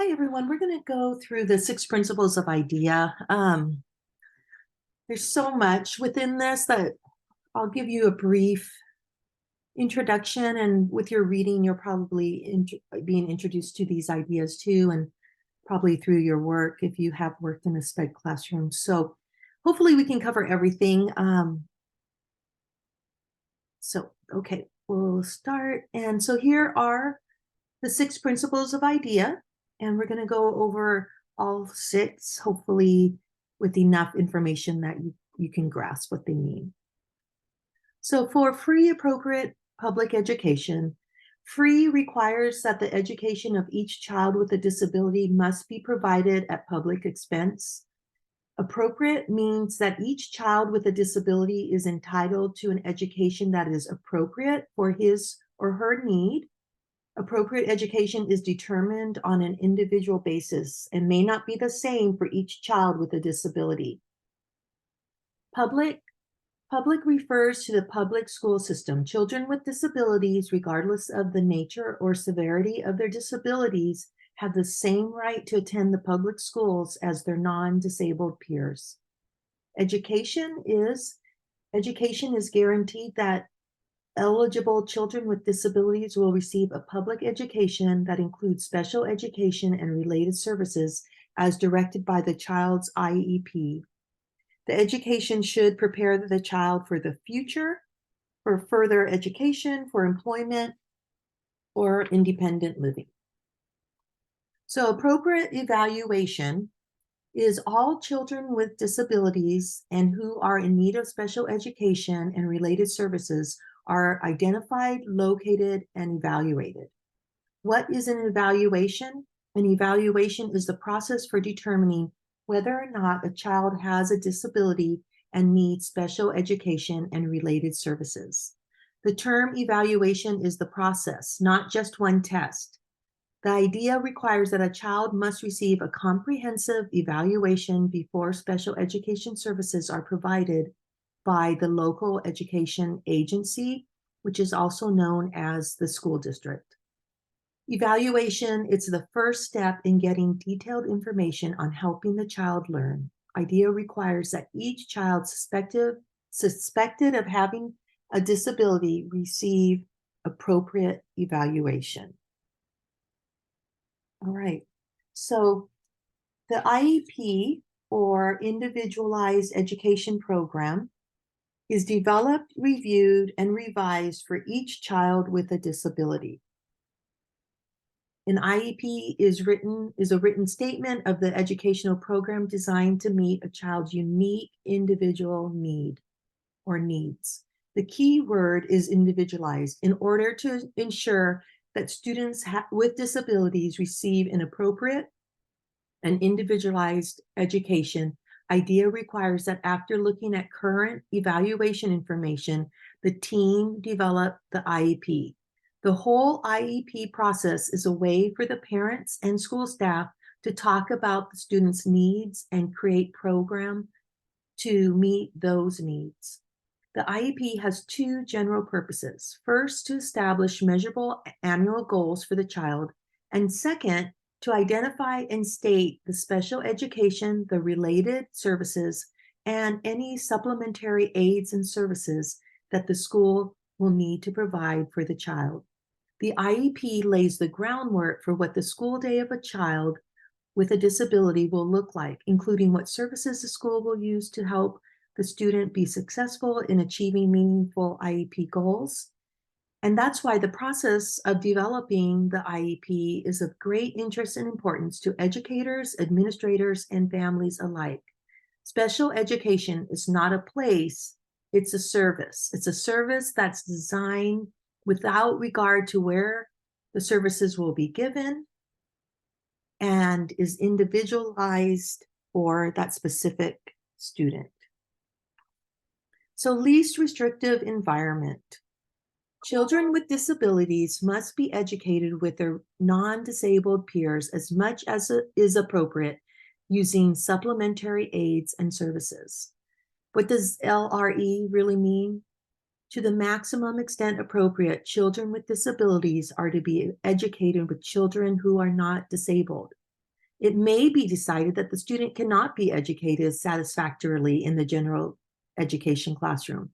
Hi, everyone. We're going to go through the 6 principles of IDEA. There's so much within this that I'll give you a brief introduction, and with your reading, you're probably being introduced to these ideas too, and probably through your work if you have worked in a SPED classroom. So hopefully we can cover everything. Okay, we'll start. And so here are the 6 principles of IDEA, and we're going to go over all 6, hopefully with enough information that you can grasp what they mean. So for free appropriate public education, free requires that the education of each child with a disability must be provided at public expense. Appropriate means that each child with a disability is entitled to an education that is appropriate for his or her need. Appropriate education is determined on an individual basis and may not be the same for each child with a disability. Public refers to the public school system. Children with disabilities, regardless of the nature or severity of their disabilities, have the same right to attend the public schools as their non-disabled peers. Education is guaranteed that eligible children with disabilities will receive a public education that includes special education and related services as directed by the child's IEP. The education should prepare the child for the future, for further education, for employment, or independent living. So appropriate evaluation is all children with disabilities and who are in need of special education and related services are identified, located, and evaluated. What is an evaluation? An evaluation is the process for determining whether or not a child has a disability and needs special education and related services. The term evaluation is the process, not just one test. The IDEA requires that a child must receive a comprehensive evaluation before special education services are provided by the local education agency, which is also known as the school district. Evaluation is the first step in getting detailed information on helping the child learn. IDEA requires that each child suspected of having a disability receive appropriate evaluation. All right, so the IEP, or Individualized Education Program, is developed, reviewed, and revised for each child with a disability. An IEP is a written statement of the educational program designed to meet a child's unique individual need or needs. The key word is individualized in order to ensure that students with disabilities receive an appropriate and individualized education. IDEA requires that after looking at current evaluation information, the team develop the IEP. The whole IEP process is a way for the parents and school staff to talk about the students' needs and create program to meet those needs. The IEP has 2 general purposes. First, to establish measurable annual goals for the child, and second, to identify and state the special education, the related services, and any supplementary aids and services that the school will need to provide for the child. The IEP lays the groundwork for what the school day of a child with a disability will look like, including what services the school will use to help the student be successful in achieving meaningful IEP goals. And that's why the process of developing the IEP is of great interest and importance to educators, administrators, and families alike. Special education is not a place, it's a service. It's a service that's designed without regard to where the services will be given and is individualized for that specific student. So, least restrictive environment. Children with disabilities must be educated with their non-disabled peers as much as is appropriate using supplementary aids and services. What does LRE really mean? To the maximum extent appropriate, children with disabilities are to be educated with children who are not disabled. It may be decided that the student cannot be educated satisfactorily in the general education classroom.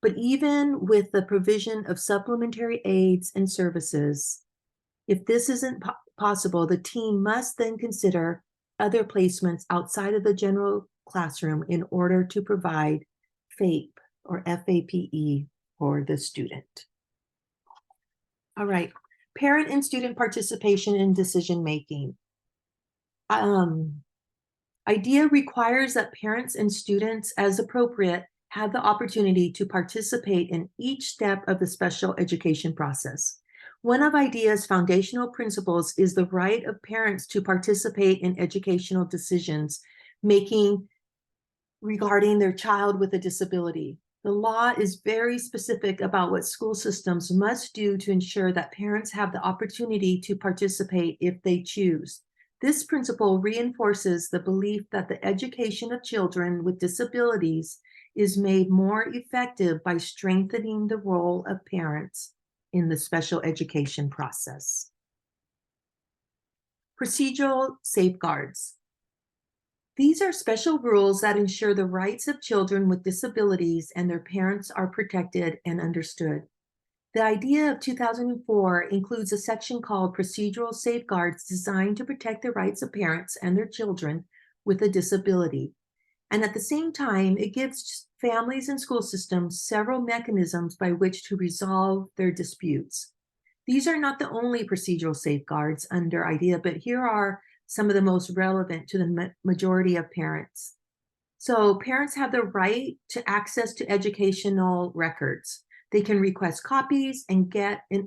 But even with the provision of supplementary aids and services, if this isn't possible, the team must then consider other placements outside of the general classroom in order to provide FAPE or FAPE for the student. All right, parent and student participation in decision making. IDEA requires that parents and students, as appropriate, have the opportunity to participate in each step of the special education process. One of IDEA's foundational principles is the right of parents to participate in educational decisions making regarding their child with a disability. The law is very specific about what school systems must do to ensure that parents have the opportunity to participate if they choose. This principle reinforces the belief that the education of children with disabilities is made more effective by strengthening the role of parents in the special education process. Procedural safeguards. These are special rules that ensure the rights of children with disabilities and their parents are protected and understood. The IDEA of 2004 includes a section called Procedural Safeguards designed to protect the rights of parents and their children with a disability. And at the same time, it gives families and school systems several mechanisms by which to resolve their disputes. These are not the only procedural safeguards under IDEA, but here are some of the most relevant to the majority of parents. So parents have the right to access to educational records. They can request copies and get an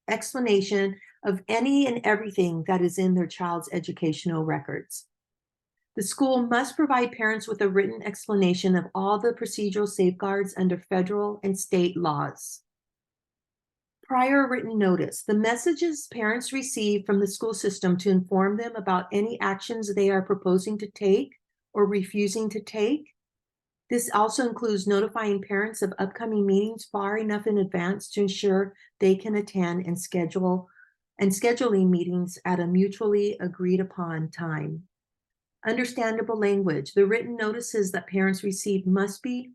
explanation of any and everything that is in their child's educational records. The school must provide parents with a written explanation of all the procedural safeguards under federal and state laws. Prior written notice. The messages parents receive from the school system to inform them about any actions they are proposing to take or refusing to take. This also includes notifying parents of upcoming meetings far enough in advance to ensure they can attend and scheduling meetings at a mutually agreed upon time. Understandable language. The written notices that parents receive must be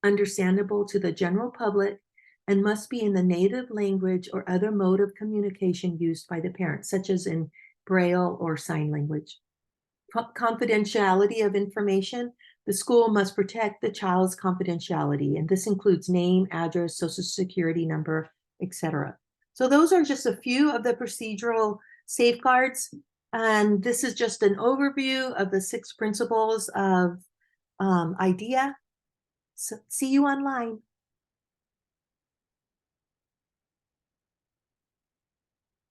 understandable to the general public and must be in the native language or other mode of communication used by the parent, such as in Braille or sign language. Confidentiality of information. The school must protect the child's confidentiality, and this includes name, address, social security number, etc. So those are just a few of the procedural safeguards, and this is just an overview of the 6 principles of IDEA. So see you online.